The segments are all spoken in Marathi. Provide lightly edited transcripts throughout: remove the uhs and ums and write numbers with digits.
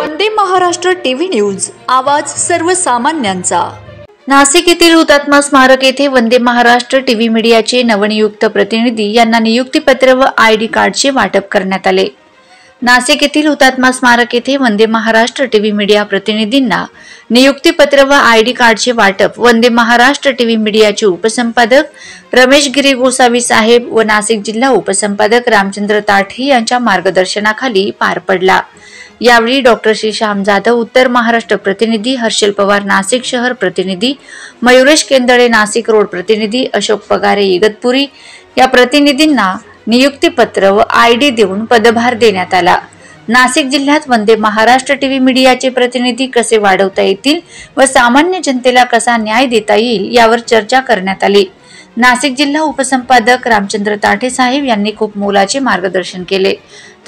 वंदे महाराष्ट्र टीव्ही न्यूज, आवाज सर्वसामान्यांचा। नाशिक येथील हुतात्मा स्मारक येथे वंदे महाराष्ट्र टीव्ही मीडियाचे नवनियुक्त प्रतिनिधी यांना नियुक्तीपत्र व आयडी कार्डचे वाटप करण्यात आले। नाशिक येथील हुतात्मा स्मारक येथे वंदे महाराष्ट्र टीव्ही मीडिया प्रतिनिधींना नियुक्तीपत्र व आयडी कार्डचे वाटप वंदे महाराष्ट्र टीव्ही मीडियाचे उपसंपादक रमेश गिरी गोसावी साहेब व नाशिक जिल्हा उपसंपादक रामचंद्र ताठे यांच्या मार्गदर्शनाखाली पार पडला। यावेळी डॉक्टर श्री श्याम जाधव उत्तर महाराष्ट्र प्रतिनिधी, हर्षल पवार नाशिक शहर प्रतिनिधी, मयुरेश केंदळे नाशिक रोड प्रतिनिधी, अशोक पगारे इगतपुरी या प्रतिनिधींना नियुक्तीपत्र व आयडी देऊन पदभार देण्यात आला। नाशिक जिल्ह्यात वंदे महाराष्ट्र टीव्ही मीडियाचे प्रतिनिधी कसे वाढवता येतील व सामान्य जनतेला कसा न्याय देता येईल यावर चर्चा करण्यात आली। नाशिक जिल्हा उपसंपादक रामचंद्र ताठे साहेब यांनी खूप मोलाचे मार्गदर्शन केले,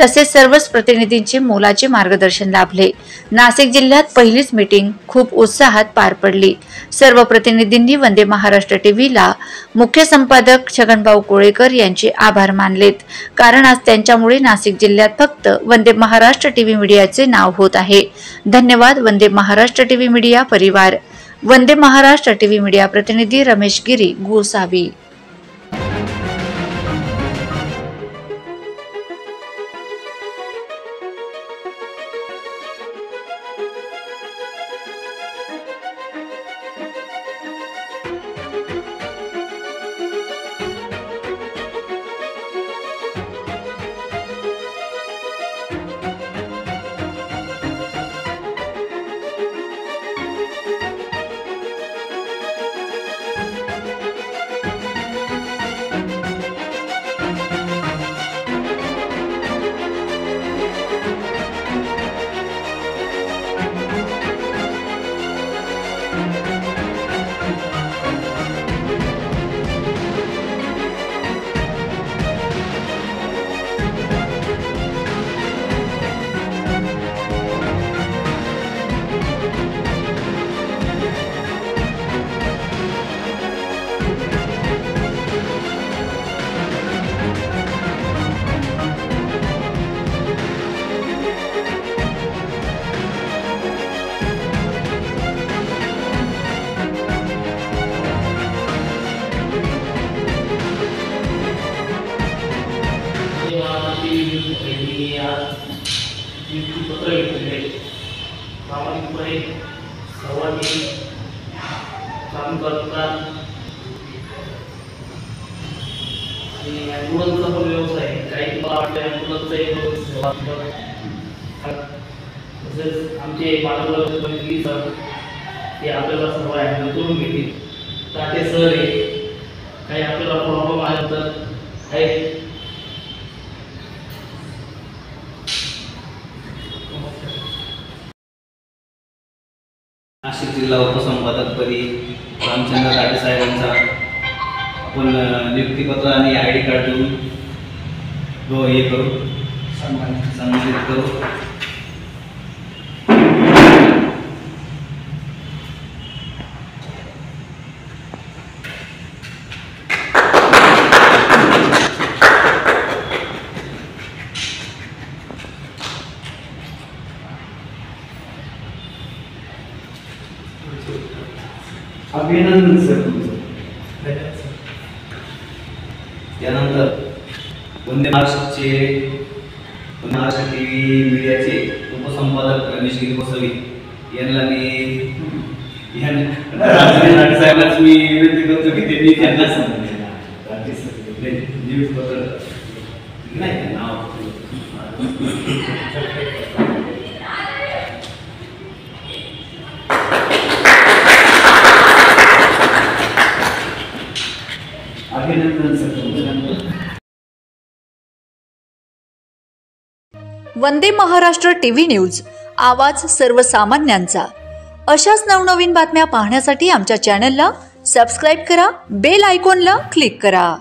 तसेच सर्वच प्रतिनिधींचे मोलाचे मार्गदर्शन लाभले। नाशिक जिल्ह्यात पहिलीच मीटिंग खूप उत्साहात पार पडली। सर्व प्रतिनिधींनी वंदे महाराष्ट्र टीव्हीला मुख्य संपादक छगनभाऊ कोळेकर यांचे आभार मानलेत, कारण आज त्यांच्यामुळे नाशिक जिल्ह्यात फक्त वंदे महाराष्ट्र टीव्ही मीडियाचे नाव होत आहे। धन्यवाद वंदे महाराष्ट्र टीव्ही मीडिया परिवार। वंदे महाराष्ट्र टीव्ही मीडिया प्रतिनिधी रमेश गिरी गोसावी। पत्र घेतले प्रामाणिकपणे सर्वांनी काम करतात आणि ॲम्ब्युलन्सचा पण व्यवसाय काही मला वाटतं ॲम्ब्युलन्सचा तसेच आमचे मार्गदर्शक सर ते आपल्याला सर्व हँडल करून घेतील। ताठे सर हे काही आपल्याला प्रॉब्लेम आला तर आहे नाशिक जिल्हा उपसंपादकपदी रामचंद्र ताठे साहेबांचा आपण नियुक्तीपत्र आणि आयडी कार्ड देऊन हे करू सन्मानित करू। अभिनंदन सर तुमचं। त्यानंतर वंदे महाराष्ट्र टीव्ही मीडियाचे उपसंपादक रमेश गिरी गोसावी यांना ताठे साहेबांना मी विनंती करतो की त्यांनी त्यांना नियुक्तीपत्र नाही नाव अभिनंदन सर तुमचं। वंदे महाराष्ट्र टीव्ही न्यूज, आवाज सर्वसामान्यांचा। अशाच नवनवीन बातम्या पाहण्यासाठी आमच्या चॅनलला सबस्क्राइब करा, बेल आयकॉनला क्लिक करा।